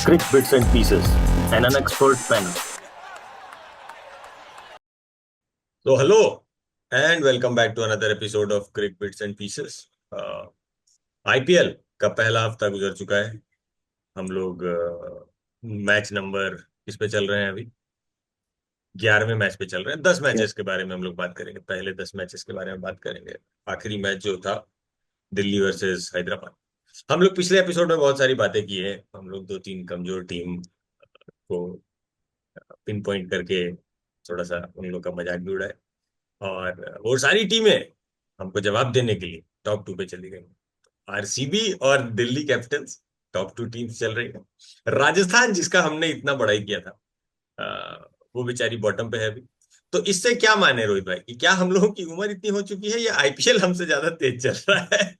Crick Bits and Pieces, and an expert panel. So hello and welcome back to another episode of Crick Bits and Pieces. IPL का पहला हफ्ता गुजर चुका है। हम लोग मैच नंबर किस पे चल रहे हैं अभी? 11वें मैच पे चल रहे हैं। 10 मैचेस के बारे में हम लोग बात करेंगे। पहले 10 मैचेस के बारे में बात करेंगे। आखिरी मैच जो था दिल्ली वर्सेस हैदराबाद। हम लोग पिछले एपिसोड में बहुत सारी बातें की है। हम लोग 2-3 कमजोर टीम को पिन पॉइंट करके थोड़ा सा उन लोग का मजाक भी उड़ाए और वो सारी टीमें हमको जवाब देने के लिए टॉप 2 पे चली गई। आरसीबी और दिल्ली कैपिटल्स टॉप 2 टीम्स चल रही है। राजस्थान जिसका हमने इतना बड़ाई किया था वो बेचारी बॉटम पे है अभी। तो इससे क्या माने रोहित भाई कि क्या हम लोगों की उम्र इतनी हो चुकी है या आईपीएल हमसे ज्यादा तेज चल रहा है?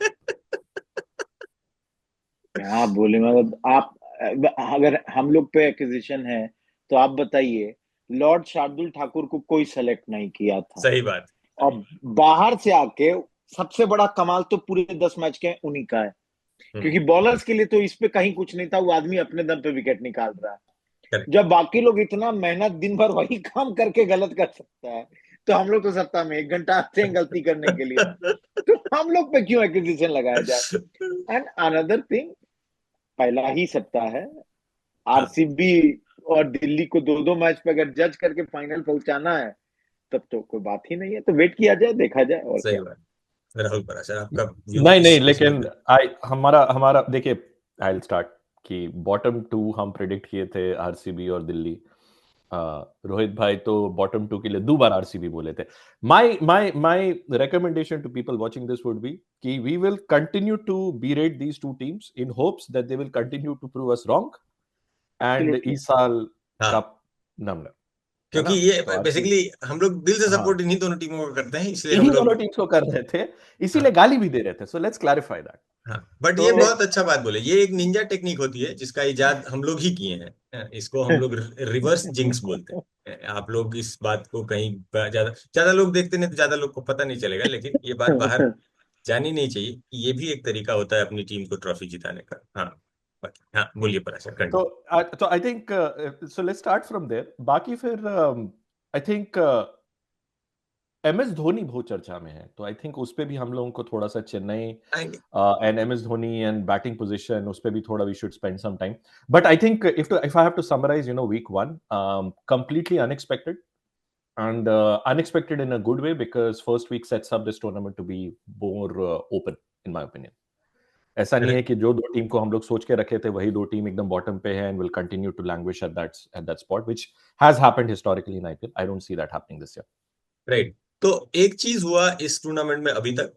क्या बोले मतलब आप अगर हम लोग पे एक्विजिशन है तो आप बताइए। लॉर्ड शार्दुल ठाकुर को कोई सेलेक्ट नहीं किया था सही बात। और बाहर से आके सबसे बड़ा कमाल तो पूरे 10 मैच के उन्हीं का है, क्योंकि बॉलर्स के लिए तो इस पे कहीं कुछ नहीं था। वो आदमी अपने दम पे विकेट निकाल रहा है। Correct. जब बाकी लोग इतना मेहनत दिन भर वही काम करके गलत कर सकता है तो हम लोग तो सप्ताह में 1 घंटा आते हैं गलती करने के लिए। तो हम लोग पे क्यों एक्विजिशन लगाया जाए? एंड अनदर थिंग, पहला ही सप्ताह है। हाँ, आरसीबी और दिल्ली को 2-2 मैच पे अगर जज करके फाइनल पहुंचाना है तब तो कोई बात ही नहीं है। तो वेट किया जाए, देखा जाए और सही क्या। बात। राहुल पराशर आपका व्यू नहीं इस नहीं, लेकिन पे? आई हमारा हमारा देखिए, आई विल स्टार्ट कि बॉटम 2 हम प्रिडिक्ट किए थे आरसीबी और दिल्ली। रोहित भाई तो बॉटम 2 के लिए 2 बार आरसीबी बोले थे। My recommendation to people watching this would be कि we will continue to berate these two teams in hopes that they will continue to prove us wrong and Absolutely. इस साल हाँ, कप नमन है क्योंकि ना। ये तो बेसिकली हम लोग दिल से हाँ, सपोर्ट इन्हीं दोनों टीमों को करते हैं, इसलिए हम इन्हीं दोनों लोग टीम्स को कर रहे थे, इसीलिए हाँ गाली भी दे रहे थे। So let's clarify that. हाँ। बट ये तो बहुत अच्छा बात बोले। ये एक निंजा टेक्निक होती है जिसका इजाद हम लोग ही किए हैं। इसको हम लोग रिवर्स जिंक्स बोलते हैं। आप लोग इस बात को कहीं ज्यादा ज्यादा लोग देखते नहीं तो ज्यादा लोग को पता नहीं चलेगा, लेकिन ये बात बाहर जानी नहीं चाहिए कि ये भी एक तरीका होता है अपनी टीम को ट्रॉफी जिताने का। हाँ बाकी हाँ बोलिए पराशर, तो कंटिन्यू। तो I think so let's start from there. बाकी फिर आई थिंक एमएस धोनी बहुत चर्चा में है, तो आई थिंक उस पे भी हम लोगों को थोड़ा सा चेन्नई आएंगे। And MS Dhoni and batting position उस पे भी थोड़ा we should spend some time. But I think if I have to summarise, week 1 completely unexpected and unexpected in a good way because first week sets up this tournament to be more open in my opinion. ऐसा नहीं है कि जो 2 team को हम लोग सोच के रखे थे वही 2 टीम एकदम बॉटम पे है and will continue to languish at that spot, which has happened historically in IPL. I don't see that happening this year. Right. तो एक चीज हुआ इस टूर्नामेंट में अभी तक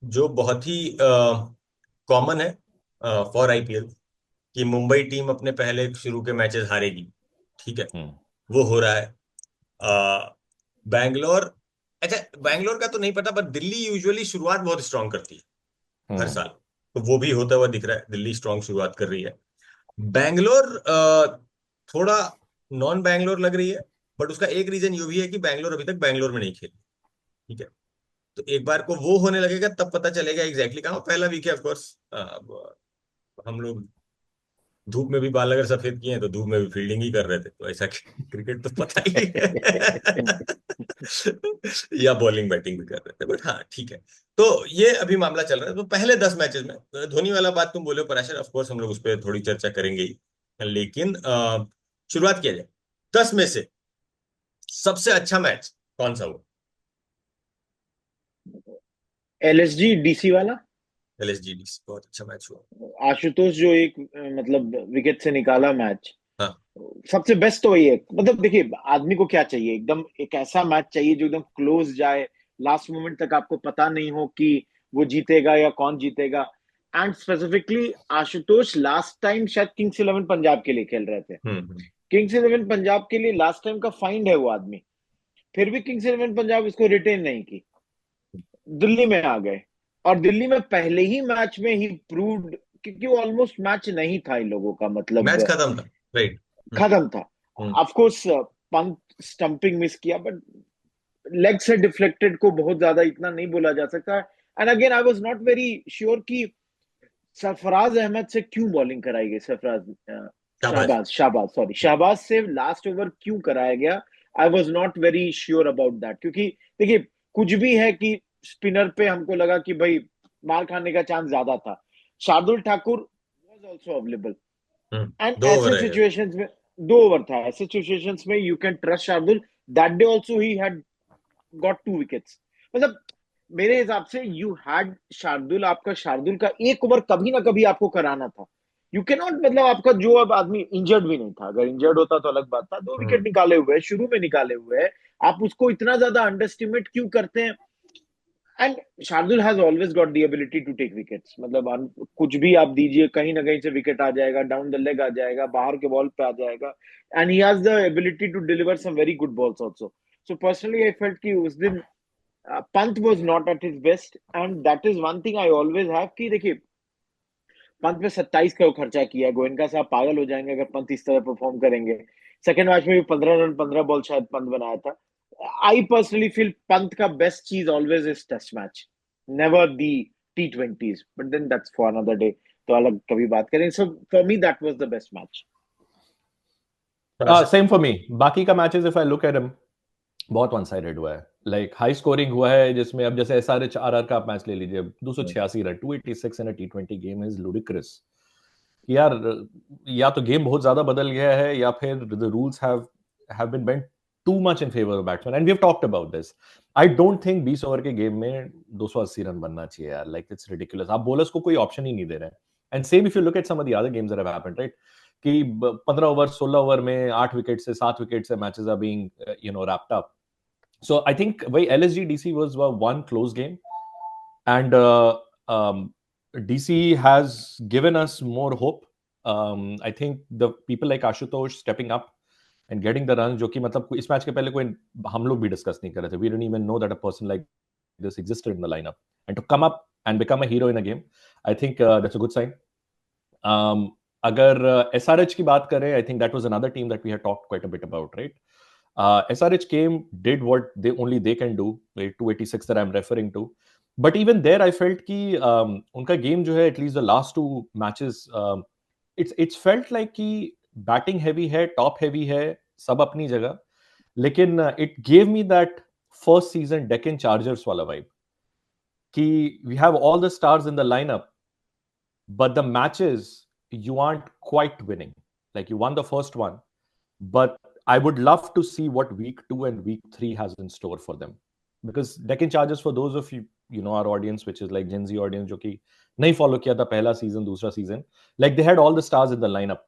जो बहुत ही कॉमन है फॉर आईपीएल कि मुंबई टीम अपने पहले शुरू के मैचेस हारेगी। ठीक है, वो हो रहा है। बैंगलोर, अच्छा बैंगलोर का तो नहीं पता, पर दिल्ली यूजुअली शुरुआत बहुत स्ट्रांग करती है हर साल, तो वो भी होता हुआ दिख रहा है। दिल्ली स्ट्रांग शुरुआत कर रही है। बैंगलोर थोड़ा नॉन बैंगलोर लग रही है, बट उसका एक रीजन ये भी है कि बैंगलोर अभी तक बैंगलोर में नहीं खेली। ठीक है, तो एक बार को वो होने लगेगा तब पता चलेगा एग्जैक्टली कहाँ। पहला वीक है ऑफकोर्स। हम लोग धूप में भी बाल अगर सफेद किए हैं तो धूप में भी फील्डिंग ही कर रहे थे, तो ऐसा क्रिकेट तो पता ही है। या बॉलिंग बैटिंग भी कर रहे थे, बट हाँ ठीक है। तो ये अभी मामला चल रहा है। तो पहले 10 मैचेस में धोनी वाला बात तुम बोले पराशर, ऑफकोर्स हम लोग उस पर थोड़ी चर्चा करेंगे ही, लेकिन शुरुआत किया जाए 10 में से सबसे अच्छा मैच कौन सा हुआ? एलएसजी डीसी वाला एलएसजी बहुत अच्छा मैच हुआ। आशुतोष जो एक मतलब विकेट से निकाला मैच, हाँ सबसे बेस्ट तो वही है। मतलब देखिए, आदमी को क्या चाहिए, एकदम एक ऐसा मैच चाहिए जो एकदम क्लोज जाए, लास्ट मोमेंट तक आपको पता नहीं हो कि वो जीतेगा या कौन जीतेगा। And specifically Ashutosh last time शायद किंग्स इलेवन पंजाब के लिए खेल रहे थे। हम्म। किंग्स इलेवन पंजाब के लिए लास्ट टाइम का फाइंड है वो आदमी, फिर भी किंग्स इलेवन पंजाब इसको रिटेन नहीं की, दिल्ली में आ गए। और दिल्ली में पहले ही मैच में ही प्रूव्ड, क्योंकि वो ऑलमोस्ट मैच नहीं था इन लोगों का, मतलब मैच खत्म था, राइट। खत्म था। Hmm. Of course Pant stumping miss किया, बट लेग से डिफ्लेक्टेड को बहुत ज्यादा इतना नहीं बोला जा सकता। And again I was not very sure कि सरफराज अहमद से क्यों बॉलिंग कराई गई। सरफराज शाबाश। शहबाज से लास्ट ओवर क्यों कराया गया, I was not very sure about that, क्योंकि देखिए कुछ भी है कि स्पिनर पे हमको लगा कि भाई मार खाने का चांस ज्यादा था। Shardul Thakur was also available and 2 over ऐसे रह गए। सिचुएशंस में 2 ओवर था, ऐसे सिचुएशंस में you can trust Shardul. That day also he had got 2 wickets. मतलब मेरे हिसाब से यू हैड शार्दुल, आपका शार्दुल का 1 ओवर कभी ना कभी आपको कराना था। यू कैन नॉट, मतलब आपका जो अब आदमी इंजर्ड भी नहीं था, अगर इंजर्ड होता तो अलग बात था, 2 विकेट निकाले हुए हैं, शुरू में निकाले हुए हैं, आप उसको इतना ज्यादा अंडरस्टिमेट क्यों करते हैं? And Shardul has always got the ability to take wickets, मतलब कुछ भी आप दीजिए, कहीं ना कहीं से विकेट आ जाएगा, डाउन द लेग आ जाएगा, बाहर के बॉल पे आ जाएगा, and he has the ability to deliver some very good balls also. So personally I felt कि उस दिन Pant was not at his best, and that is one thing I always have कि देखिए पंत पे 27 का खर्चा किया है, गोयनका साहब पागल हो जाएंगे अगर पंत इस तरह परफॉर्म करेंगे। सेकंड मैच में भी 15 रन 15 बॉल शायद पंत बनाया था। आई पर्सनली फील पंत का बेस्ट चीज always is test match, never the T20s, but then that's for another day, तो अलग कभी बात करें। So for me that was the best match. Same for me. बाकी का matches if I look at them बहुत one sided हुआ है, लाइक हाई स्कोरिंग हुआ है, जिसमें अब जैसे SRH RR का आप मैच ले लीजिए, 286 run 286 in a T20 game is ludicrous. यार या तो गेम बहुत ज्यादा बदल गया है या फिर the rules have been bent too much in favour of batsman, and we have talked about this. I don't think 20 over के गेम में 280 रन बनना चाहिए यार, लाइक इट्स रिडिकुलस। आप बॉलर्स को कोई ऑप्शन ही नहीं दे रहे हैं। And same if you look at some of the other games that have happened, right, कि 15 ओवर 16 ओवर में 8 विकेट से 7 विकेट से matches are being wrapped up. So I think why LSG DC was one close game, and DC has given us more hope. I think the people like Ashutosh stepping up and getting the runs, जो कि मतलब इस match के पहले कोई हम लोग भी डिस्कस नहीं कर रहे थे. We didn't even know that a person like this existed in the lineup, and to come up and become a hero in a game, I think that's a good sign. अगर SRH की बात करें, I think that was another team that we had talked quite a bit about, right? SRH came, did what they can do, 286 that I'm referring to. But even there, I felt कि उनका game जो है, at least the last 2 matches, it's felt like कि batting heavy है, top heavy है, सब अपनी जगह. लेकिन it gave me that first season Deccan Chargers वाला vibe कि we have all the stars in the lineup, but the matches you aren't quite winning. Like you won the first one, but I would love to see what week 2 and week 3 has in store for them, because Deccan Chargers, for those of you know our audience, which is like Gen Z audience, जो कि नहीं follow किया था पहला season दूसरा season, like they had all the stars in the lineup,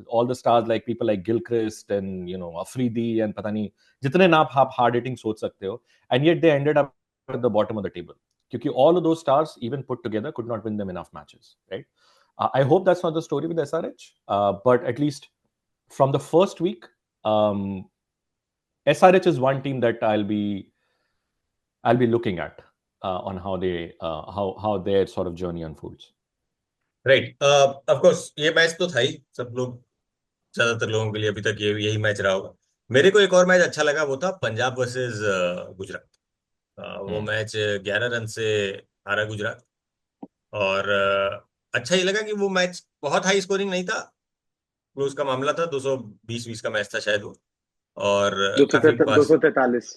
all the stars like people like Gilchrist and Afridi and पता नहीं जितने नाम आप hard hitting सोच सकते हो, and yet they ended up at the bottom of the table क्योंकि all of those stars even put together could not win them enough matches, right? I hope that's not the story with SRH, but at least from the first week, SRH is one team that I'll be looking at on how their sort of journey unfolds. Right. Of course, ये match तो था ही, सब लोग, ज्यादातर लोगों के लिए अभी तक यही मैच रहा होगा. मेरे को एक और मैच अच्छा लगा, वो था पंजाब वर्सेस गुजरात. वो मैच 11 रन से हारा गुजरात, और अच्छा ही लगा कि वो मैच बहुत हाई स्कोरिंग नहीं था, क्लोज का मामला था, 220 का मैच था शायद वो, और काफी पास 243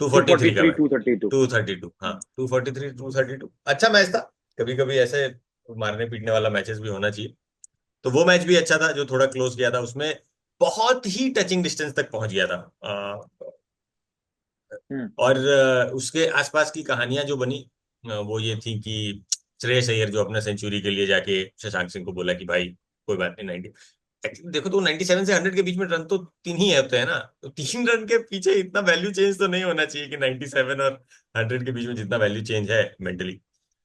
243 का मैच, 232 232, हाँ 243 232, अच्छा मैच था. कभी कभी ऐसे मारने पीटने वाला मैचेस भी होना चाहिए. तो वो मैच भी अच्छा था जो थोड़ा क्लोज गया था, उसमें बहुत ही टचिंग डिस्टेंस तक पहुंच गया था. और उसके आसपास की कहानियां जो बनी वो ये थी कि श्रेयस अय्यर जो अपना सेंचुरी के लिए जाके शशांक सिंह को बोला कि भाई कोई बात नहीं, 90 देखो तो 97 से 100 के बीच में रन तो 3 ही होते हैं ना, तो 3 रन के पीछे इतना वैल्यू चेंज तो नहीं होना चाहिए कि 97 और 100 के बीच में जितना वैल्यू चेंज है मेंटली.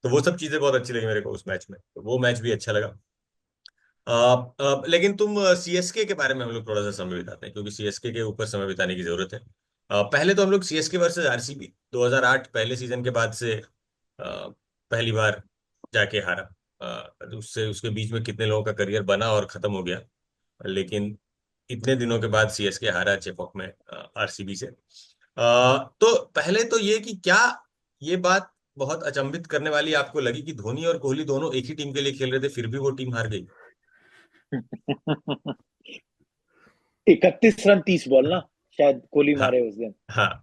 तो वो सब चीजें बहुत अच्छी लगी मेरे को उस मैच में, तो वो मैच भी अच्छा लगा. लेकिन तुम CSK के बारे में हम लोग थोड़ा सा समय बिताते हैं, क्योंकि CSK के ऊपर समय बिताने की जरूरत है. पहले तो हम लोग CSK वर्सेस RCB 2008 पहले सीजन के बाद से पहली बार जाके हारा. उससे उसके बीच में कितने लोगों का करियर बना और खत्म हो गया, लेकिन इतने दिनों के बाद CSK हारा चेपॉक में RCB से. तो पहले तो ये कि क्या ये बात बहुत अचंभित करने वाली आपको लगी कि धोनी और कोहली दोनों एक ही टीम के लिए खेल रहे थे, फिर भी वो टीम हार गई? 31 रन 30 बॉल ना, शायद कोहली हाँ मारे उस दिन। हाँ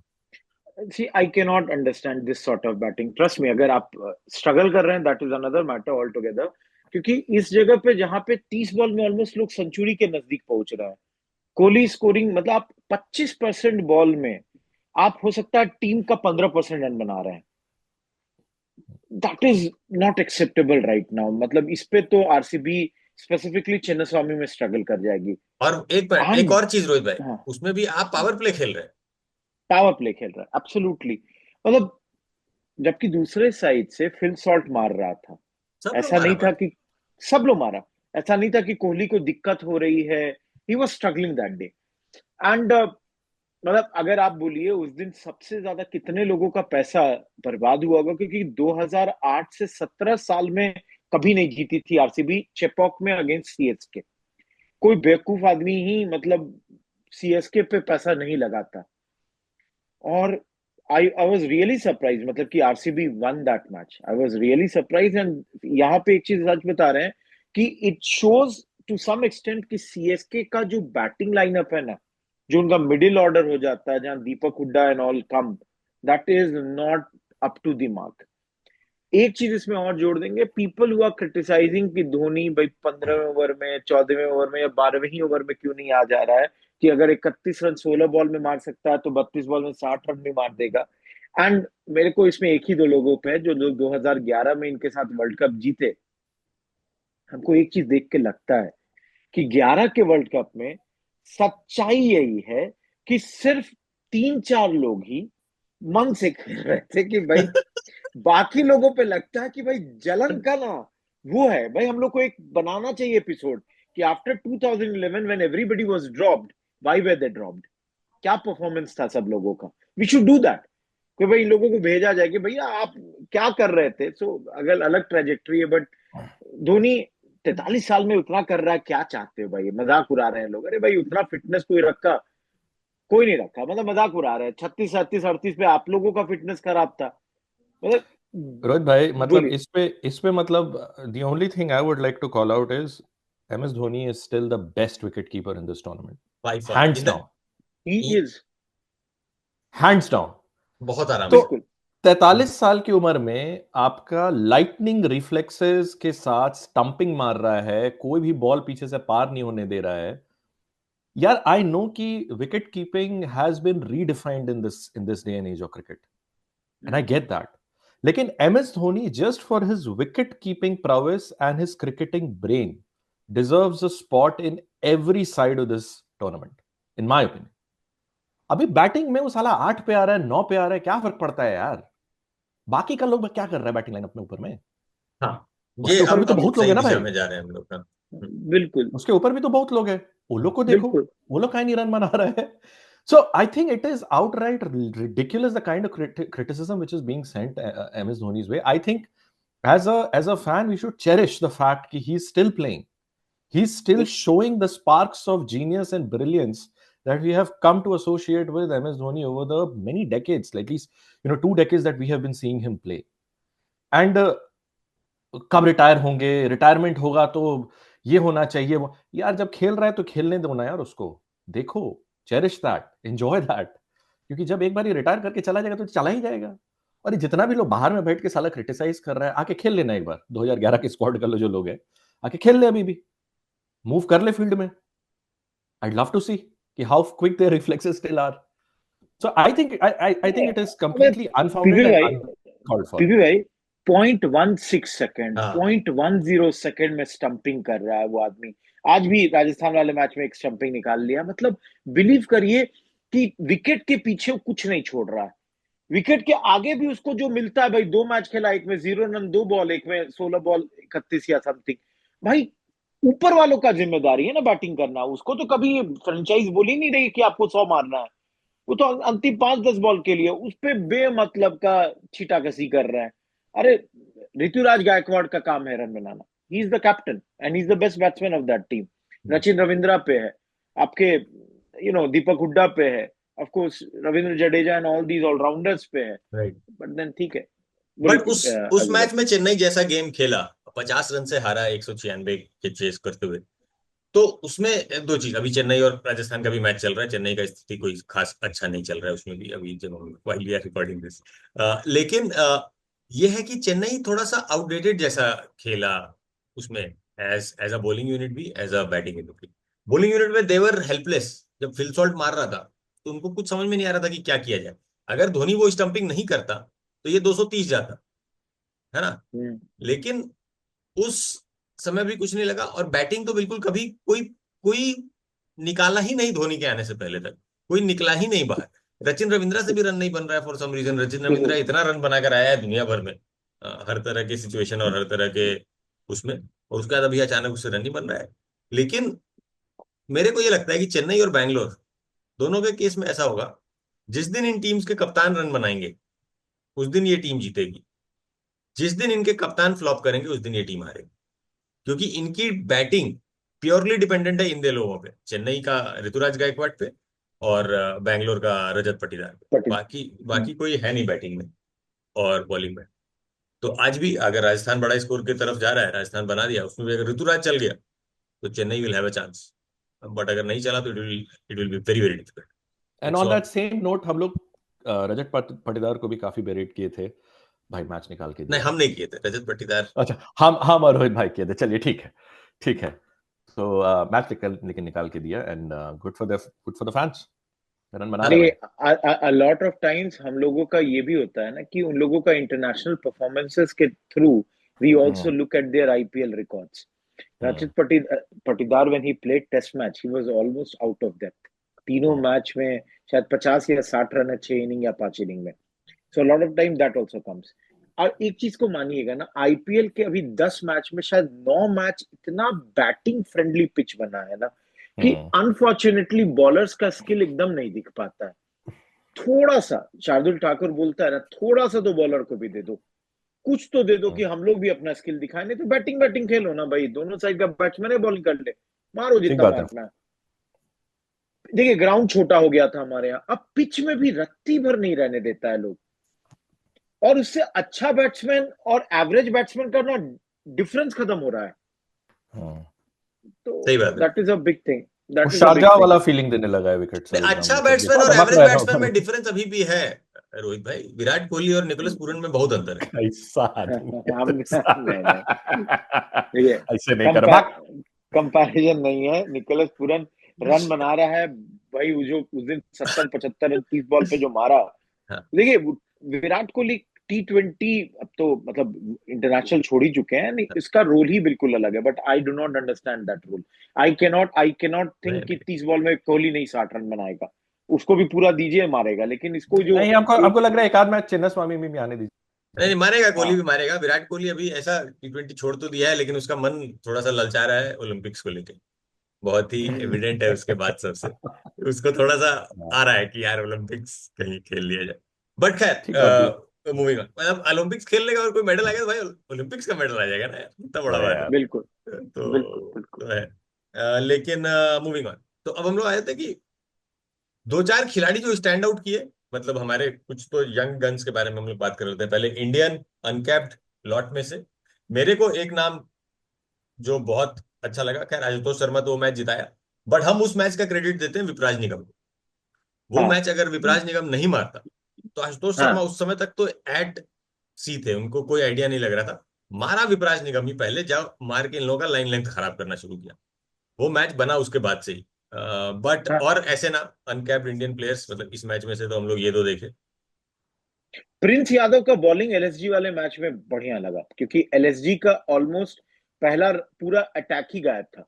See, I cannot understand this sort of batting. Trust me, अगर आप स्ट्रगल कर रहे हैं, that is another matter altogether. क्योंकि इस जगह पे जहां पे 30 बॉल में ऑलमोस्ट लोग सेंचुरी के नजदीक पहुंच रहे हैं, कोहली स्कोरिंग मतलब आप 25% बॉल में आप हो सकता है टीम का 15% रन बना रहे हैं। That is not acceptable right now. मतलब इस पे तो आरसीबी स्पेसिफिकली चिन्नास्वामी में स्ट्रगल कर जाएगी। और एक एंड और चीज रोहित भाई, हाँ, उसमें भी आप पावर प्ले खेल रहे हैं। पावर प्ले खेल रहा है एब्सोल्युटली। मतलब जबकि दूसरे साइड से फिल सॉल्ट मार रहा था, सब लोग ऐसा मारा नहीं था मार। कि सब लोग मारा, ऐसा नहीं था कि कोहली को दिक्कत हो रही है। He was struggling that day. And मतलब अगर आप बोलिए उस दिन सबसे ज्यादा कितने लोगों का पैसा बर्बाद हुआ होगा, क्योंकि 2008 से 17 साल में कभी नहीं जीती थी आरसीबी चेपॉक में अगेंस्ट सीएसके। कोई बेवकूफ आदमी ही मतलब सीएसके पे पैसा नहीं लगाता। और आई वाज रियली सरप्राइज, मतलब कि RCB won that match. I was really surprise. And यहाँ पे एक चीज सच बता रहे हैं कि it shows to some extent कि सीएसके का जो बैटिंग लाइनअप है ना, जो उनका मिडिल ऑर्डर हो जाता है, जहां Deepak Hooda and all come, that is not up to the mark. एक चीज इसमें और जोड़ देंगे, पीपल हुआ क्रिटिसाइजिंग कि धोनी भाई 15वें ओवर में, 14वें ओवर में या 12वें ओवर में क्यों नहीं आ जा रहा है, कि अगर 31 रन 16 बॉल में मार सकता है तो 32 बॉल में 60 रन भी मार देगा। एंड मेरे को इसमें एक ही दो लोगों पे है जो लोग 2011 में इनके साथ वर्ल्ड कप जीते। हमको एक चीज देख के लगता है कि 11 के वर्ल्ड कप में सच्चाई यही है कि सिर्फ 3-4 लोग ही मन से खेल रहे थे कि भाई बाकी लोगों पे लगता है कि भाई जलन का ना वो है। भाई हम लोग को एक बनाना चाहिए एपिसोड कि after 2011 when everybody was dropped, why were they dropped, क्या परफॉर्मेंस था सब लोगों का। वी शुड डू दैट कि भाई इन लोगों को भेजा जाए कि भैया आप क्या कर रहे थे। सो अगर अलग ट्रेजेक्ट्री है, बट धोनी 43 साल में उतना कर रहा है, क्या चाहते हो भाई? मजाक उड़ा रहे हैं लोग। अरे भाई उतना फिटनेस कोई रखा, कोई नहीं रखा। मतलब मजाक उड़ा रहे हैं। 36 37 38 पे आप लोगों का फिटनेस खराब था। मतलब रोहित भाई, मतलब बोलिए। इस पे मतलब the only thing I would like to call out is MS Dhoni is still the best wicket keeper in this tournament, by for hands down, he is hands down. बहुत आराम तो से। बिल्कुल 43 साल की उम्र में आपका लाइटनिंग रिफ्लेक्सेस के साथ स्टंपिंग मार रहा है, कोई भी बॉल पीछे से पार नहीं होने दे रहा है यार। आई नो कि wicket keeping has been redefined in this day and age of cricket, and I get that. लेकिन MS Dhoni, just for his wicket keeping prowess and his cricketing brain, deserves a spot in every side of this tournament, in my opinion. अभी batting में वो साला 8 पे आ रहा है, 9 पे आ रहा है, क्या फर्क पड़ता है यार? बाकी का लोग क्या कर रहा है बैटिंग लाइन अपने ऊपर में? हाँ, ये उसके ऊपर भी तो अब बहुत लोग सही है ना दिशा भाई, में जा रहे हैं हम लोग का। बिल्कुल उसके ऊपर भी तो बहुत लोग हैं। वो लोग को देखो, बिल्कुल। वो लोग काहे नहीं रन बना रहे हैं? So I think it is outright ridiculous, the kind of criticism which is being sent MS Dhoni's way. I think as a fan, we should cherish the fact that he's still playing. He's still showing the sparks of genius and brilliance that we have come to associate with MS Dhoni over the many decades, like at least 2 decades that we have been seeing him play. And कब retire होंगे, retirement होगा तो ये होना चाहिए वो, यार जब खेल रहा है तो खेलने दो ना यार उसको। देखो, चेरिश दैट, एंजॉय दैट, क्योंकि जब एक बार ये रिटायर करके चला जाएगा तो चला ही जाएगा। और ये जितना भी लोग बाहर में बैठ के साला क्रिटिसाइज कर रहा है, आके खेल लेना एक बार। 2011 के स्क्वाड का जो लोग हैं, आके खेल ले, अभी भी मूव कर ले फील्ड में। I'd love to see कि how quick their reflexes still are. So I think it is completely PP unfounded and भाई, uncalled for. पीपी भाई 0.16 सेकंड, हाँ 0.10 सेकंड में स्टंपिंग कर रहा है वो आदमी। आज भी राजस्थान वाले मैच में एक स्टंपिंग निकाल लिया। मतलब बिलीव करिए कि विकेट के पीछे कुछ नहीं छोड़ रहा है, विकेट के आगे भी उसको जो मिलता है। भाई 2 मैच खेला, एक में 0 रन 2 बॉल, एक में 16 बॉल 31 या समथिंग। भाई ऊपर वालों का जिम्मेदारी है ना बैटिंग करना। उसको तो कभी फ्रेंचाइज बोल ही नहीं रही कि आपको 100 मारना है। वो तो अंतिम 5-10 बॉल के लिए उस पे बेमतलब का छीटाकसी कर रहा है। अरे ऋतुराज गायकवाड़ का काम है run banana. He is the captain and he is the best batsman of that team. Sachin Ravindra पे है, आपके दीपक हुड्डा पे है, of course Ravindra Jadeja and all these allrounders पे है। राइट। बट देन ठीक है। बट बोलिए उस अजय मैच भाई। में चेन्नई जैसा गेम खेला, 50 रन से हारा 196 के चेस करते हुए, तो उसमें दो चीज, अभी चेन्नई और राजस्थान का भी मैच चल रहा है, चेन्नई का स्थिति कोई खास अच्छा नहीं चल रहा है उसमें भी अभी, जब while we are recording this. लेकिन ये है कि चेन्नई थोड़ा सा आउटडेटेड जैसा खेला उसमें, as as a bowling unit भी, एज अ बैटिंग यूनिट भी। बॉलिंग यूनिट में देवर हेल्पलेस, जब फिल सॉल्ट मार रहा था तो उनको कुछ समझ में नहीं आ रहा था कि क्या किया जाए। अगर धोनी वो स्टंपिंग नहीं करता तो ये 230 जाता, है ना। लेकिन उस समय भी कुछ नहीं लगा, और बैटिंग तो बिल्कुल कभी कोई कोई निकाला ही नहीं धोनी के आने से पहले तक, कोई निकला ही नहीं बाहर। रचिन रविंद्रा से भी रन नहीं बन रहा है for some reason. Rachin Ravindra इतना रन बनाकर आया है दुनिया भर में, हर तरह के सिचुएशन और हर तरह के उसमें, और उसके बाद अभी अचानक उससे रन नहीं बन रहा है। लेकिन मेरे को ये लगता है कि चेन्नई और बैंगलोर दोनों के केस में ऐसा होगा, जिस दिन इन टीम्स के कप्तान रन बनाएंगे उस दिन ये टीम जीतेगी, जिस दिन इनके कप्तान फ्लॉप करेंगे उस दिन ये टीम हारेगी। क्योंकि इनकी बैटिंग प्योरली डिपेंडेंट है इन दो लोगों पे, चेन्नई का ऋतुराज गायकवाड़ पे और बैंगलोर का रजत पाटीदार पे। बाकी कोई है नहीं बैटिंग में और बॉलिंग में। तो आज भी अगर राजस्थान बड़ा स्कोर की तरफ जा रहा है, राजस्थान बना दिया, उसमें भी अगर ऋतुराज चल गया तो Chennai will have a chance, but अगर नहीं चला तो it will be very very difficult. And on that same note हम लोग रजत पाटीदार को भी काफी बेरेट किए थे, भाई मैच निकाल के दिया। नहीं, हम नहीं किए थे रजत पाटीदार। अच्छा, हम और रोहित भाई किए थे, चलिए ठीक है। तो मैच निकाल के दिया, and good for the fans, run बना रहे हैं। अ लॉट ऑफ टाइम्स हम लोगों का ये भी होता है ना कि उन लोगों का इंटरनेशनल परफॉर्मेंसेस के through we also look at their IPL records. Rachit Patidar when he played test match he was almost out of depth. तीनों मैच में शायद 50 या 60 रन है 6 इनिंग या 5 इनिंग में। So lot of time that also comes. और एक चीज को मानिएगा ना, आईपीएल के अभी 10 मैच में शायद 9 मैच इतना बैटिंग फ्रेंडली पिच बना है ना कि अनफॉर्चुनेटली बॉलर्स का स्किल एकदम नहीं दिख पाता है। थोड़ा सा शार्दुल ठाकुर बोलता है ना, थोड़ा सा तो बॉलर को भी दे दो, कुछ तो दे दो कि हम लोग भी अपना स्किल दिखाए। नहीं तो बैटिंग खेलो ना भाई, दोनों साइड का बैट्समैन है, बॉलिंग कर ले, मारो जितना मारना है। देखिए ग्राउंड छोटा हो गया था हमारे यहाँ, अब पिच में भी रत्ती भर नहीं रहने देता है लोग, और उससे अच्छा बैट्समैन और एवरेज बैट्समैन का ना डिफरेंस खत्म हो रहा है। तो सही बात है, that is a big thing. Sharjah वाला फीलिंग देने लगा है विकेट से। अच्छा बैट्समैन और एवरेज बैट्समैन में डिफरेंस अभी भी है रोहित भाई। विराट कोहली और निकोलस पूरन में बहुत अंतर है। ऐसे नहीं कर, कंपैरिजन नहीं है। निकोलस पूरन रन बना रहा है भाई, वो जो उस दिन 70-75 30 बॉल पे जो मारा। देखिए विराट कोहली T20 अब तो मतलब इंटरनेशनल छोड़ ही चुके हैं, नहीं इसका रोल ही बिल्कुल अलग है, but I do not understand that role. I cannot think कि 30 बॉल में कोहली नहीं 60 रन बनाएगा, उसको भी पूरा दीजिए मारेगा। लेकिन इसको जो नहीं, आपको लग रहा है एक आध मैच चिन्नास्वामी में भी आने दीजिए। नहीं मारेगा, कोहली भी मारेगा। विराट कोहली अभी ऐसा T20 छोड़ तो दिया है, लेकिन उसका मन थोड़ा सा ललचा रहा है ओलंपिक्स को लेके, बहुत ही एविडेंट है उसके बाद सबसे। उसको थोड़ा सा आ रहा है कि यार ओलंपिक्स कहीं खेल लिया जाए। बट खैर मूविंग ऑन, मतलब ओलंपिक्स खेल लेगा और कोई मेडल आ गया तो भाई ओलंपिक्स का मेडल आ जाएगा ना, इतना बड़ा बात है। बिल्कुल तो है। लेकिन मूविंग ऑन, तो अब हम लोग आए थे कि दो चार खिलाड़ी जो स्टैंड आउट किए, मतलब हमारे कुछ तो यंग गन्स के बारे में हम लोग बात कर रहे थे। पहले इंडियन अनकैप्ड लॉट में से मेरे को एक नाम जो बहुत अच्छा लगा, खैर आशुतोष शर्मा तो वो मैच जिताया, बट हम उस मैच का क्रेडिट देते हैं विपराज निगम को। वो मैच अगर विपराज निगम नहीं मारता तो आशुतोष शर्मा उस समय तक तो एट सी थे, उनको कोई आइडिया नहीं लग रहा था। मारा विपराज निगम ही पहले, जब मार के इन लोगों का लाइन लेंथ खराब करना शुरू किया, वो मैच बना उसके बाद से ही। बट और ऐसे ना अनकैप्ड इंडियन प्लेयर्स, मतलब इस मैच में से तो हम लोग ये दो देखे। प्रिंस यादव का बॉलिंग एलएसजी वाले मैच में बढ़िया लगा, क्योंकि एलएसजी का ऑलमोस्ट पहला पूरा अटैक ही गायब था।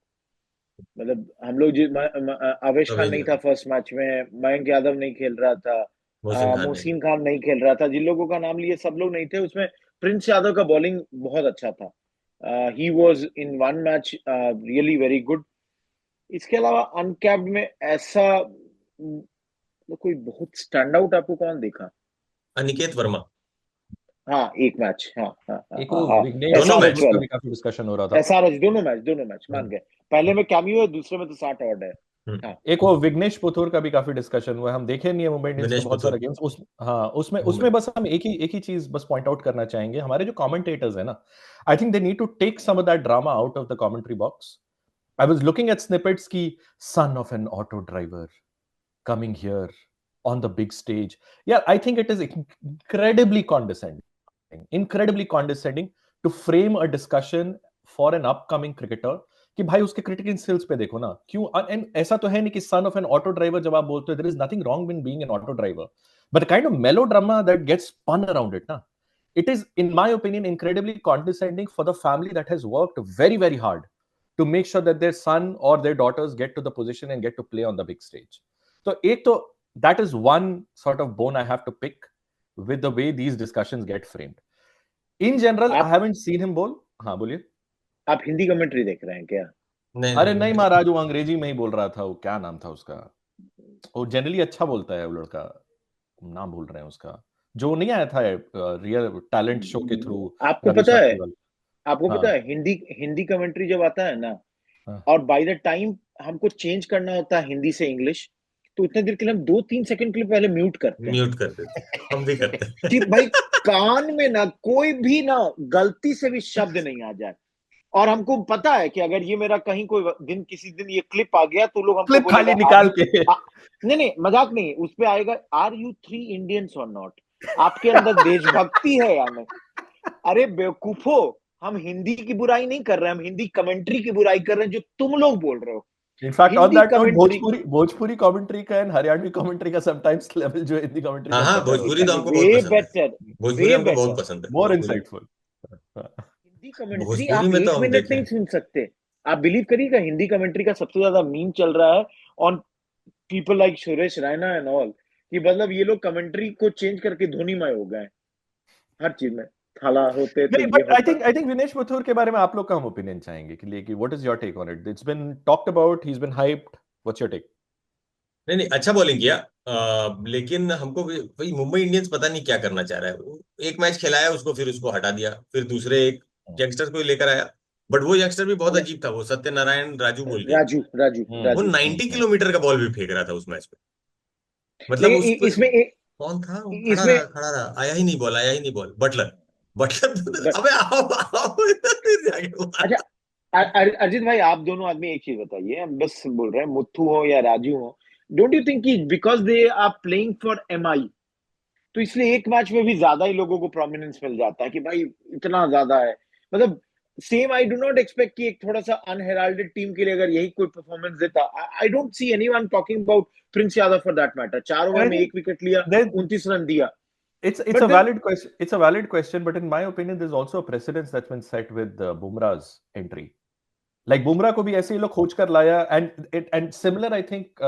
मतलब हम लोग आवेश खान नहीं था फर्स्ट मैच में, मयंक यादव नहीं खेल रहा था, मोहसिन खान नहीं खेल रहा था, जिन लोगों का नाम लिए सब लोग नहीं थे उसमें। प्रिंस यादव का बॉलिंग बहुत अच्छा था। He was in one match really very good. इसके अलावा अनकैप्ड में ऐसा कोई बहुत स्टैंड आउट आपको कौन देखा? अनिकेत वर्मा। हाँ एक मैच, एक वो विघ्नेश का भी काफी डिस्कशन हो रहा था। एसआरएच दोनों मैच मान गए, पहले में कैमियो है, दूसरे में तो 60 ऑर्ड है। एक वो विघ्नेश पुथुर का भी काफी डिस्कशन हुआ है, हम देखे नहीं है मुंबई इंडियंस के बहुत सारे गेम्स उसमें बस हम एक ही चीज बस पॉइंट आउट करना चाहेंगे, हमारे जो कमेंटेटर्स है ना, I think they need to take some of that drama out of the commentary box I was looking at snippets ki son of an auto driver coming here on the big stage. Yeah, I think it is incredibly condescending to frame a discussion for an upcoming cricketer कि भाई उसके cricketing skills पे देखो ना क्यों. And ऐसा तो है नहीं कि son of an auto driver जब आप बोलते हो there is nothing wrong with being an auto driver, but kind of melodrama that gets spun around it na, it is in my opinion incredibly condescending for the family that has worked very very hard to make sure that their son or their daughters get to the position and get to play on the big stage. So ek to that is one sort of bone I have to pick with the way these discussions get framed. In general, I haven't seen him bowl. हाँ बोलिए. आप Hindi commentary देख रहे हैं क्या? नहीं अरे नहीं महाराज, वो अंग्रेजी में ही बोल रहा था. वो क्या नाम था उसका? वो जनरली अच्छा बोलता है वो लड़का, नाम भूल रहे हैं उसका, जो नहीं आया था रियल टैलेंट शो के थ्रू. आपको पता है हिंदी कमेंट्री जब आता है ना, और बाय द टाइम हमको चेंज करना होता है हिंदी से इंग्लिश, तो उतने देर के लिए हम 2-3 सेकंड के लिए पहले म्यूट करते हैं. हम भी करते हैं कि भाई कान में ना कोई भी ना गलती से भी शब्द नहीं आ जाए. और हमको पता है कि अगर ये मेरा कहीं कोई दिन किसी दिन ये क्लिप आ गया तो लोग हमको क्लिप खाली निकाल के नहीं मजाक नहीं, उस पे आएगा आर यू 3 इंडियंस और नॉट, आपके अंदर देशभक्ति है या नहीं? अरे बेवकूफो, हम हिंदी की बुराई नहीं कर रहे हैं, हम हिंदी कमेंट्री की बुराई कर रहे हैं जो तुम लोग बोल रहे हो. In fact on that note Bhojpuri commentary का एंड हरियाणवी कमेंट्री का समटाइम्स लेवल जो हिंदी कमेंट्री. हां भोजपुरी तो हमको बहुत पसंद है, भोजपुरी हमको बहुत पसंद है, मोर इनसाइटफुल. हिंदी कमेंट्री आप 1 मिनट नहीं सुन सकते. आप बिलीव करिएगा, हिंदी कमेंट्री का सबसे ज्यादा मीम चल रहा है on people like Suresh Raina and all, कि मतलब ये लोग कमेंट्री को चेंज करके धोनीमय हो गए हर चीज में. थाला होते तो but I think Vinesh Mathur के बारे में आप लोग का हम ओपिनियन चाहेंगे कि what is your take on it? It's been talked about, he is been hyped, what's your take? नहीं अच्छा बॉलिंग किया, लेकिन हमको भाई मुंबई इंडियंस पता नहीं क्या करना चाह रहा है. एक मैच खिलाया उसको, फिर उसको हटा दिया, फिर दूसरे एक यंगस्टर को लेकर आया, बट वो यंगस्टर भी बहुत अजीब था, वो सत्यनारायण राजू बोल के, राजू वो 90 किलोमीटर का बॉल भी फेंक रहा था उस मैच में. मतलब इसमें कौन था? खड़ा रहा, आया ही नहीं बॉल. बटलर अबे आओ अच्छा अरिजीत भाई, आप दोनों आदमी एक चीज बताइए, हम बस बोल रहे हैं मुथु हो या राजू हो, डोंट यू थिंक कि because they are playing for MI तो इसलिए एक मैच में भी ज्यादा ही लोगों को प्रोमिनेंस मिल जाता है कि भाई इतना ज्यादा है? मतलब same I do not expect कि एक थोड़ा सा अनहेराल्डेड टीम के लिए अगर यही कोई परफॉर्मेंस देता, I don't see anyone talking about Prince Yadav for that matter. 4 over में 1 विकेट लिया, 29 रन दिया. It's a valid question. It's a valid question, but in my opinion, there's also a precedence that's been set with Bumrah's entry. Like Bumrah को भी ऐसे ही लोग खोज कर लाया, and similar, I think,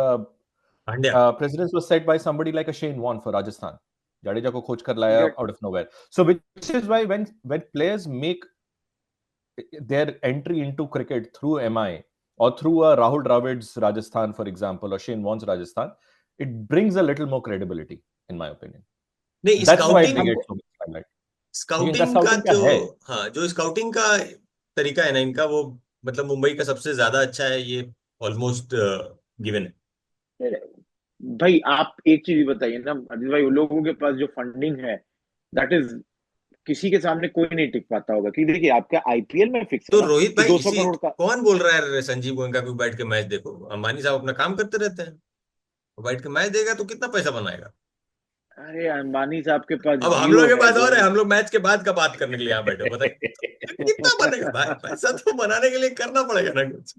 precedence was set by somebody like a Shane Warne for Rajasthan. Jadeja को खोज कर लाया out of nowhere. So which is why when players make their entry into cricket through MI or through a Rahul Dravid's Rajasthan, for example, or Shane Warne's Rajasthan, it brings a little more credibility, in my opinion. नहीं, scouting का जो scouting का तरीका है ना इनका, वो मतलब मुंबई का सबसे ज्यादा अच्छा है, ये ऑलमोस्ट गिवन है. भाई आप एक चीज बताइए ना अजीत भाई, लोगों के पास जो फंडिंग है दैट इज किसी के सामने कोई नहीं टिक पाता होगा. कि देखिए आपका आईपीएल में फिक्स तो रोहित भाई 200 करोड़ का कौन बोल रहा है संजीव गोयनका को बैठ के मैच देखो? अंबानी साहब अपना काम करते रहते हैं, वो बैठ के मैच देगा तो कितना पैसा बनाएगा? अरे अंबानी साहब के पास अब हम लोग के पास और है, हम लोग मैच के बाद का बात करने के लिए यहाँ बैठे, बताइए कितना बनेगा भाई? पैसा तो बनाने के लिए करना पड़ेगा ना कुछ.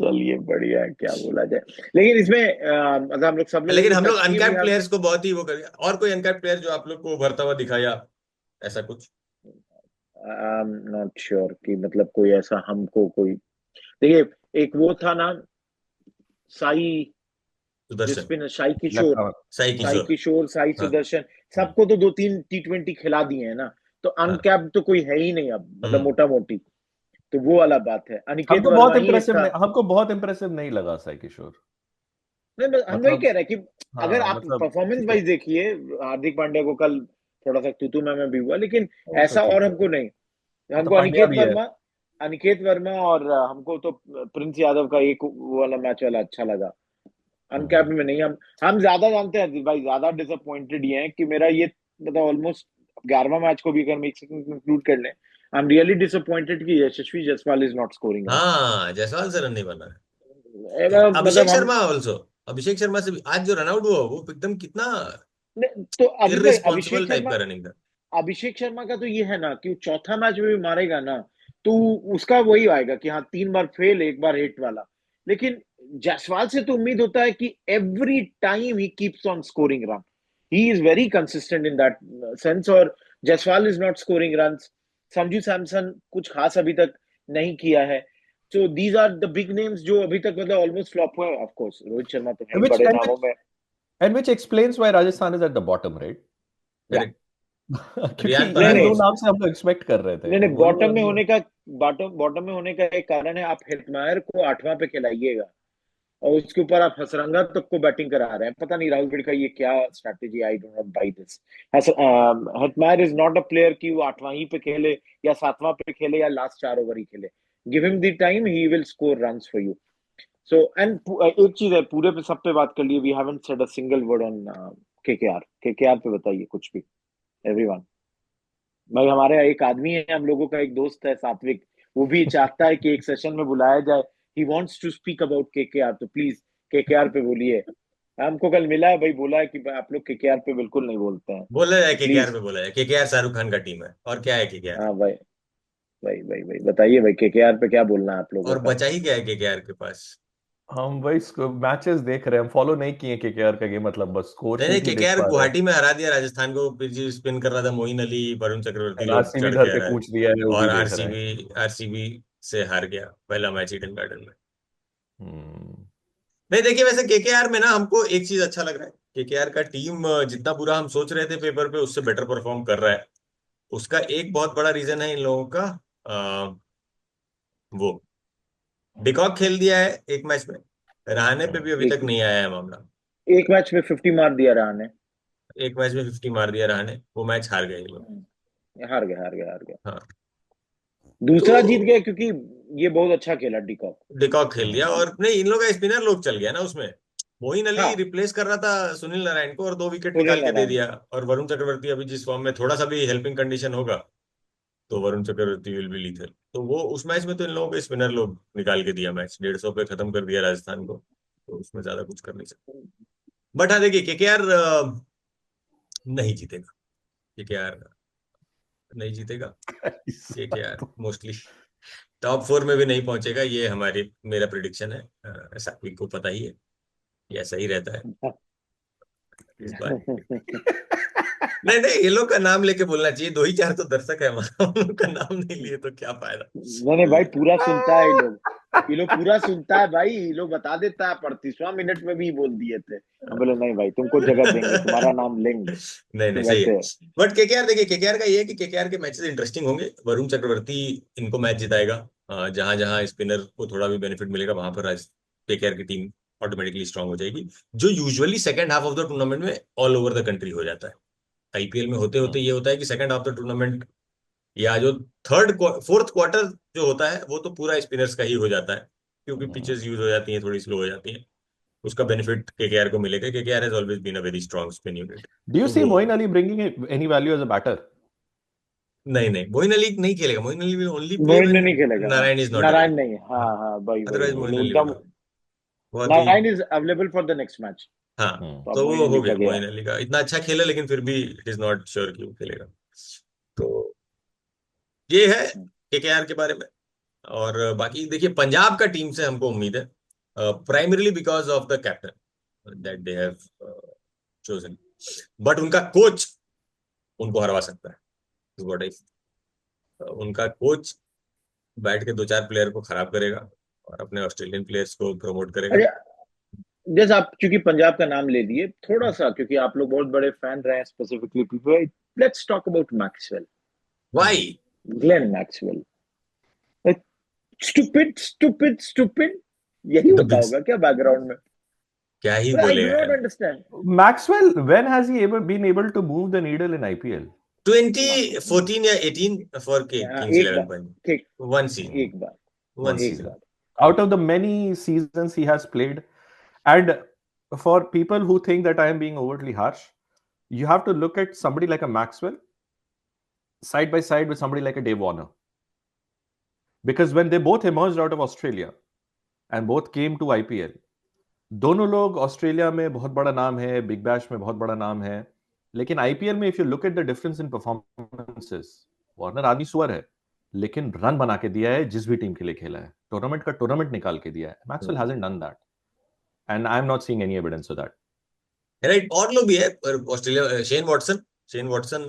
चलिए बढ़िया, क्या बोला जाए. लेकिन इसमें मतलब हम लोग सब लोग, लेकिन हम लोग अनकैप्ड प्लेयर्स को बहुत ही वो करें. और कोई अनकैप्ड प्लेयर जो आप लोग को उभरता हुआ दिखाया ऐसा कुछ? आई एम नॉट श्योर कि मतलब कोई ऐसा हमको कोई. देखिए एक वो था ना साई सुदर्शन, सबको तो 2-3 T20 खिला दिए हैं ना, तो अनकैप्ड तो कोई है ही नहीं अब, मतलब मोटा मोटी. तो वो वाला बात है. हमको बहुत इंप्रेसिव नहीं लगा साई किशोर. हम वही कह रहे हैं कि अगर आप परफॉर्मेंस वाइज देखिए, हार्दिक पांड्या को कल थोड़ा सा तू मैं भी हुआ, लेकिन ऐसा और हमको नहीं. हमको अनिकेत वर्मा और हमको तो प्रिंस यादव का एक वाला मैच वाला अच्छा लगा. अनकैप्ड में नहीं. हम ज्यादा जानते हैं भाई, ज्यादा डिसअपॉइंटेड ये हैं कि मेरा ये मतलब ऑलमोस्ट 11वां मैच को भी अगर हम एक सेकंड इंक्लूड कर लें, I'm really disappointed कि यशस्वी Jaiswal is not scoring runs. हाँ, जायसवाल से रन नहीं बना है। मतलब अभिषेक हम शर्मा ऑल्सो, अभिषेक शर्मा से भी आज जो रन आउट हुआ वो एकदम कितना तो अभी तो इररिस्पॉन्सिबल टाइप का रनिंग था। अभिषेक शर्मा का तो ये है ना कि वो चौथा मैच में भी मारेगा ना तो उसका वही आएगा कि हाँ 3 बार फेल 1 बार हिट वाला। लेकिन जायसवाल से तो उम्मीद होता है कि every time he keeps on scoring run, he is very consistent in that sense. और Jaiswal is not scoring runs, Sanju Samson कुछ खास अभी तक नहीं किया है। So these are the big names जो अभी तक मतलब ऑलमोस्ट फ्लॉप हुए। ऑफ कोर्स रोहित शर्मा तो है बड़े नामों में, and which explains why Rajasthan is at the bottom, right? Correct. क्योंकि रियान इन पराग दो नाम से हम लोग एक्सपेक्ट कर रहे थे। नहीं वो बॉटम में होने का बॉटम में होने का एक कारण है, आप हेटमायर को 8वां पे खिलाइएगा और उसके ऊपर आप हसरंगा तक को बैटिंग करा रहे हैं। पता नहीं राहुल द्रविड़ का ये क्या strategy, I don't not buy this. Hetmyer is not a player कि वो 8वां ही पे खेले या 7वां पे खेले या लास्ट 4 ओवर ही खेले। Give him the time, he will score runs for you. So and एक चीज है, पूरे पे सब पे बात कर लिए, we haven't said a single word on KKR पे बताइए कुछ भी एवरीवन। भाई हमारे एक आदमी है, हम लोगों का एक दोस्त है सात्विक, वो भी चाहता है कि एक सेशन में बुलाया जाए। He wants to speak about KKR, तो प्लीज केकेआर पे बोलिए। हमको कल मिला है भाई, बोला है कि भाई आप लोग केकेआर पे बिल्कुल नहीं बोलते हैं, बोला जाए केकेआर प्लीज। पे, बोला जाए केकेआर शाहरुख खान का टीम है और क्या है केकेआर, हाँ भाई, भाई बताइए भाई केकेआर पे क्या बोलना है आप लोगों और का। बचा ही क्या है केकेआर के पास। हम भाई मैचेस देख रहे हैं, हम फॉलो नहीं किए केकेआर का गेम, मतलब बस स्कोर नहीं शीट ही देख केकेआर पा रहे हैं। गुवाहाटी में हरा दिया राजस्थान को, फिर जो स्पिन कर रहा था मोइन अली, वरुण चक्रवर्ती और लोग आरसीबी चढ़ घर के आ पे रहा है, कूच दिया है, वो भी और देख रहे हैं। आरसीबी से हार गया पहला मैच ईडन गार्डन में। हम्म। नहीं देखिए, वैसे केकेआर में ना हमको एक चीज अच्छा लग रहा है, केकेआर का टीम जितना बुरा हम सोच रहे थे पेपर पे उससे बेटर परफॉर्म कर रहा है। उसका एक बहुत बड़ा रीजन है इन लोगों का, वो डिकॉक खेल दिया है एक मैच में, रहाणे पे भी अभी तक एक नहीं आया है मामला। एक मैच में 50 मार दिया रहा ने। एक मैच में 50 मार दिया रहाणे, वो मैच हार गए ये लोग। हार गया। हाँ, दूसरा जीत तो गया क्योंकि ये बहुत अच्छा खेला डिकॉक। डिकॉक खेल दिया, और नहीं इन लोग का स्पिनर लोग चल गया ना उसमें। मोइन अली हाँ, रिप्लेस कर रहा था सुनील नारायण को और 2 विकेट सुनील निकाल के दे नारायण। दिया। और वरुण चक्रवर्ती अभी जिस फॉर्म में, थोड़ा सा भी हेल्पिंग कंडीशन होगा तो Varun Chakravarthy will be lethal. तो वो उस मैच में तो इन लोगों के स्पिनर लोग निकाल के दिया मैच, 150 पे खत्म कर दिया राजस्थान को, तो उसमें ज्यादा कुछ कर नहीं सकते। बट हाँ देखिए केकेआर नहीं जीतेगा, केकेआर नहीं जीतेगा, केकेआर मोस्टली टॉप 4 में भी नहीं पहुंचेगा, ये हमारी मेरा प्रिडिक्शन है। सात्विक को पता ही है ये ऐसा ही रहता है इस बार। नहीं ये लोग का नाम लेके बोलना चाहिए, 2 ही 4 तो दर्शक है हमारा, उन लोग का नाम नहीं लिए तो क्या फायदा। नहीं भाई पूरा सुनता है ये लोग पूरा सुनता है भाई, ये लोग बता देता है, 35वां मिनट में भी बोल दिए थे। हम बोले नहीं भाई तुमको जगह देंगे, तुम्हारा नाम लेंगे। नहीं सही है। वैसे बट केकेआर देखिए, केकेआर का ये है कि केकेआर के मैचेस इंटरेस्टिंग होंगे, वरुण चक्रवर्ती इनको मैच जिताएगा। जहां जहां स्पिनर को थोड़ा भी बेनिफिट मिलेगा वहां पर केकेआर की टीम ऑटोमेटिकली स्ट्रांग हो जाएगी, जो usually second half of the tournament में ऑल ओवर द कंट्री हो जाता है। आईपीएल में होते होते ये होता है कि सेकंड हाफ द टूर्नामेंट या जो फोर्थ क्वार्टर जो होता है वो तो पूरा स्पिनर्स का ही हो जाता है, क्योंकि पिचेस यूज हो जाती हैं, थोड़ी स्लो हो जाती हैं। उसका बेनिफिट केकेआर को मिलेगा, KKR has always been a very strong spin unit. Do you तो see वो Moeen Ali bringing any value as a batter? नहीं मोइन अली नहीं खेलेगा, Moeen Ali will only play Moeen when नहीं खेलेगा। Narine is not Narine available. नहीं, हाँ हाँ भाई अदरवाइज मोइन अली एकदम। होगा, बहुत ही। Narine is available for the next match, हाँ, तो अब तो मोइन वो हो अली का गया, गया। मोइन अली का इतना अच्छा खेला लेकिन फिर भी इट इज नॉट श्योर कि वो खेलेगा। तो ये है केकेआर के बारे में। और बाकी देखिए पंजाब का टीम से हमको उम्मीद है, primarily because of the captain that they have chosen, but उनका कोच उनको हरवा सकता है, is what I feel। उनका कोच बैठ के 2 4 प्लेयर को खराब करेगा और अपने ऑस्ट्रेलियन प्लेयर्स को प्रमोट करेगा। अच्छा, जैसे आप क्योंकि पंजाब का नाम ले लिए थोड़ा सा, क्योंकि आप लोग बहुत बड़े फैन रहे हैं specifically people, let's talk about Maxwell, why? Glenn Maxwell. Stupid यही द होता बिग, होगा क्या बैकग्राउंड में? क्या ही आई बोले डू नॉट यार। Understand. Maxwell, when has he ever been able to move the needle in IPL? 2014 या 18 फॉर के किंग्स एक 11 बार, पंजाब, वन सीजन, एक बार, वन One एक season. season. Bar. Out of the many seasons he has played, and for people who think that I am being overtly harsh, you have to look at somebody like a Maxwell side by side with somebody like a Dave Warner. Because when they both emerged out of Australia and both came to IPL, दोनों लोग Australia में बहुत बड़ा नाम है, big bash में बहुत बड़ा नाम है, लेकिन आईपीएल में if you look at the difference in performances, Warner आदमी सुअर है, लेकिन रन बना के दिया है जिस भी टीम के लिए खेला है, टूर्नामेंट का टूर्नामेंट निकाल के दिया है. Maxwell hasn't done that and I am not seeing any evidence of that. Right, और लोग भी है पर Australia, Shane Watson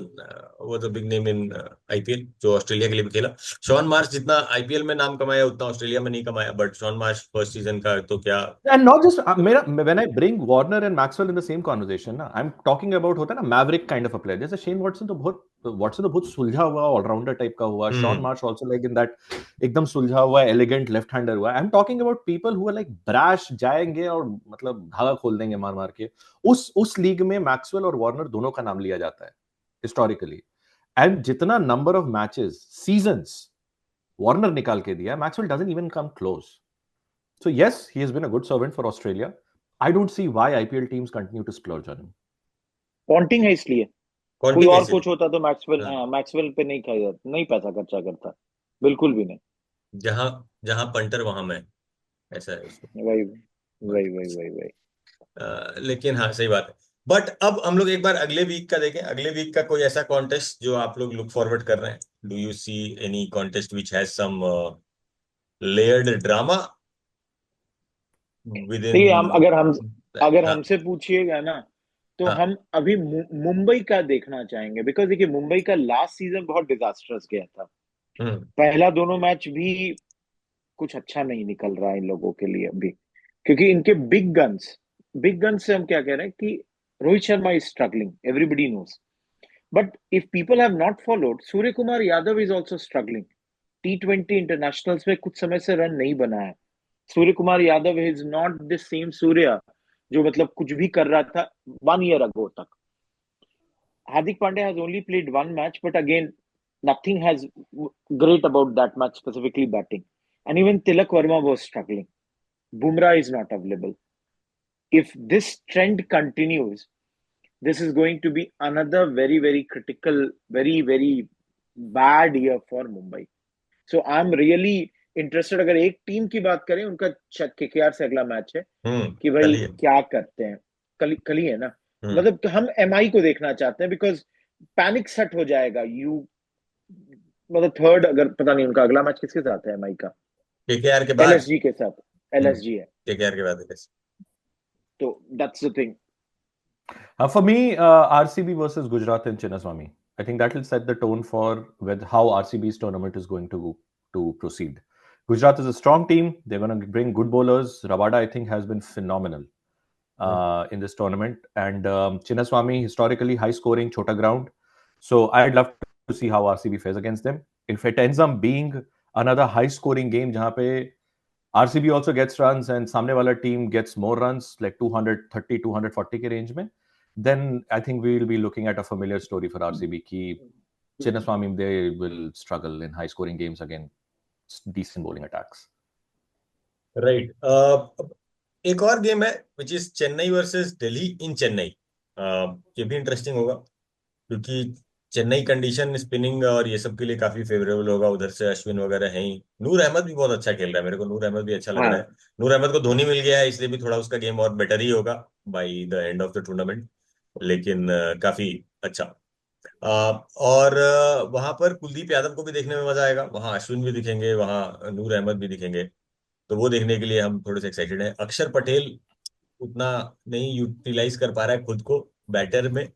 was a big name in IPL, जो ऑस्ट्रेलिया के लिए भी खेला. शॉन मार्श जितना आईपीएल में नाम कमाया उतना ऑस्ट्रेलिया में नहीं कमाया, but Shaun Marsh first season का तो क्या. And not just when I bring Warner and Maxwell in the same conversation, ना, I'm talking about होता है ना maverick kind of a player. जैसे शेन वॉटसन तो बहुत सुलझा हुआ ऑलराउंडर टाइप का हुआ. Shaun Marsh also like in that एकदम सुलझा हुआ एलिगेंट लेफ्ट हैंडर हुआ. I'm talking about people who are like brash, जाएंगे और मतलब धागा खोल देंगे मार मार के. उस लीग में मैक्सवेल और वार्नर दोनों का नाम लिया जाता है हिस्टोरिकली. एंड जितना number of matches seasons Warner निकाल के दिया, Maxwell doesn't even come close. So yes, he has been a good servant for Australia. I don't see why IPL teams continue to splurge on him. Ponting है इसलिए. कोई Ponting और ऐसे- coach होता तो मैक्सवेल हाँ। मैक्सवेल पे नहीं खाया, नहीं पैसा खर्चा करता, बिल्कुल भी नहीं. जहां जहां पंटर वहां मैं, ऐसा है उसको. वही वही वही वही वही. लेकिन हाँ, सही बात है. बट अब हम लोग एक बार अगले वीक का देखें. अगले वीक का कोई ऐसा कॉन्टेस्ट जो आप लोग लुक फॉरवर्ड कर रहे हैं? Do you see any contest which has some layered drama with देखिए, अगर हाँ. हमसे पूछिएगा ना, तो हाँ. हम अभी मुंबई का देखना चाहेंगे. बिकॉज देखिए, मुंबई का लास्ट सीजन बहुत डिजास्टर्स गया था. पहला दोनों मैच भी कुछ अच्छा नहीं निकल रहा है इन लोगों के लिए अभी, क्योंकि इनके बिग गन्स से हम क्या कह रहे हैं कि Rohit Sharma is struggling, everybody knows. But if people have not followed, Suryakumar Yadav is also struggling. T20 internationals में कुछ समय से रन नहीं बना है. Suryakumar Yadav is not the same Surya जो मतलब कुछ भी कर रहा था 1 year ago तक. Hardik Pandya has only played one match, but again, nothing has great about that match, specifically batting. And even Tilak Verma was struggling. Bumrah is not available. If this trend continues, this is going to be another very, very critical, very, very bad year for Mumbai. So I'm really interested. अगर एक team की बात करें, उनका KKR से अगला match है कि भाई कल ही है. क्या करते हैं. कल ही है ना. मतलब हम एमआई को देखना चाहते हैं, बिकॉज पैनिक सेट हो जाएगा. मतलब थर्ड, अगर पता नहीं उनका अगला मैच किसके साथ है एमआई का, केकेआर के बाद, एलएसजी के साथ. एलएसजी है, केकेआर के बाद कैसे. तो that's the thing. For me, RCB versus Gujarat and Chinnaswamy. I think that will set the tone for how RCB's tournament is going to proceed. Gujarat is a strong team. They're going to bring good bowlers. Rabada, I think, has been phenomenal in this tournament. And Chinnaswamy, historically high scoring, chota ground. So I'd love to see how RCB fares against them. If it ends up being another high scoring game, jahan pe RCB also gets runs and samne wala team gets more runs, like 230, 240 ke range mein, then I think we will be looking at a familiar story for RCB ki Chinnaswamy, they will struggle in high scoring games against decent bowling attacks. Right. एक और game है which is Chennai versus Delhi in Chennai. ये भी interesting होगा क्योंकि Chennai condition spinning और ये सब के लिए काफी फेवरेबल होगा. उधर से अश्विन वगैरह हैं ही. नूर अहमद भी बहुत अच्छा खेल रहा है. मेरे को नूर अहमद भी अच्छा लग रहा है. नूर अहमद को धोनी मिल गया है, इसलिए भी थोड़ा उसका गेम और बेटर ही होगा by the end of the tournament. लेकिन काफी अच्छा. और वहां पर कुलदीप यादव को भी देखने में मजा आएगा. वहां अश्विन भी दिखेंगे, वहां नूर अहमद भी दिखेंगे. तो वो देखने के लिए हम थोड़े से एक्साइटेड हैं. अक्षर पटेल उतना नहीं यूटिलाइज कर पा रहा है खुद को बैटर में,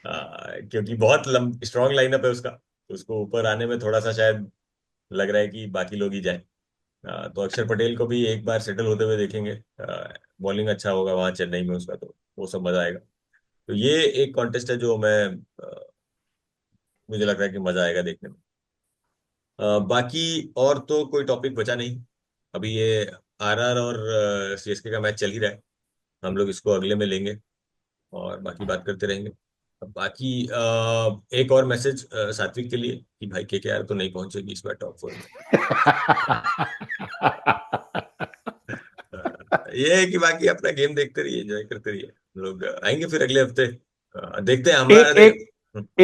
क्योंकि बहुत स्ट्रॉन्ग लाइनअप है उसका. तो उसको ऊपर आने में थोड़ा सा शायद लग रहा है कि बाकी लोग ही जाए. तो अक्षर पटेल को भी एक बार सेटल होते हुए देखेंगे. बॉलिंग अच्छा होगा वहां चेन्नई में उसका, तो वो सब मजा आएगा. तो ये एक कॉन्टेस्ट है जो मुझे लग रहा है कि मजा आएगा देखने में. बाकी और तो कोई टॉपिक बचा नहीं. अभी ये आरआर और सीएसके का मैच चल ही रहा है. हम लोग इसको अगले में लेंगे और बाकी बात करते रहेंगे. बाकी एक और मैसेज सात्विक के लिए कि भाई केकेआर तो नहीं पहुंचेगी इस बार टॉप 4 में. ये है कि बाकी अपना गेम देखते रहिए, एंजॉय करते रहिए. लोग आएंगे फिर अगले हफ्ते. देखते हैं हमारा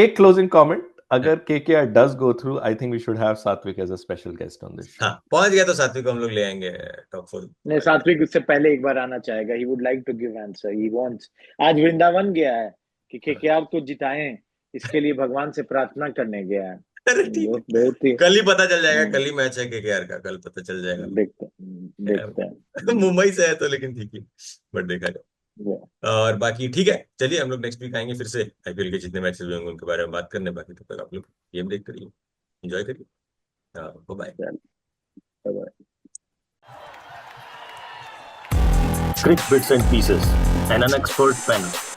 एक क्लोजिंग कमेंट. अगर KKR does go through, I think we should have Satvik as a special guest on this show. हाँ, पहुंच गया तो सात्विक को हम लोग ले आएंगे टॉप 4। नहीं, सात्विक उससे पहले एक बार आना चाहेगा. He would like to give answer. He wants. आज वृंदावन गया है कि KKR को जिताएं, इसके लिए भगवान से प्रार्थना करने गया है. अरे ठीक है, बहुत ही कल ही पता चल जाएगा, कल ही मैच है केकेआर का, कल पता चल जाएगा। देखते हैं. मुंबई से है तो लेकिन ठीक ही, बट देखा जाए। Yeah. और बाकी ठीक है, चलिए हम लोग नेक्स्ट वीक आएंगे फिर से आईपीएल के जितने मैचेस होंगे उनके बारे में बात करने। बाकी तब तक आप लोग गेम देख करिए, एंजॉय करिए। Bye. Bye-bye. Crick Bits and Pieces, an unexpert panel.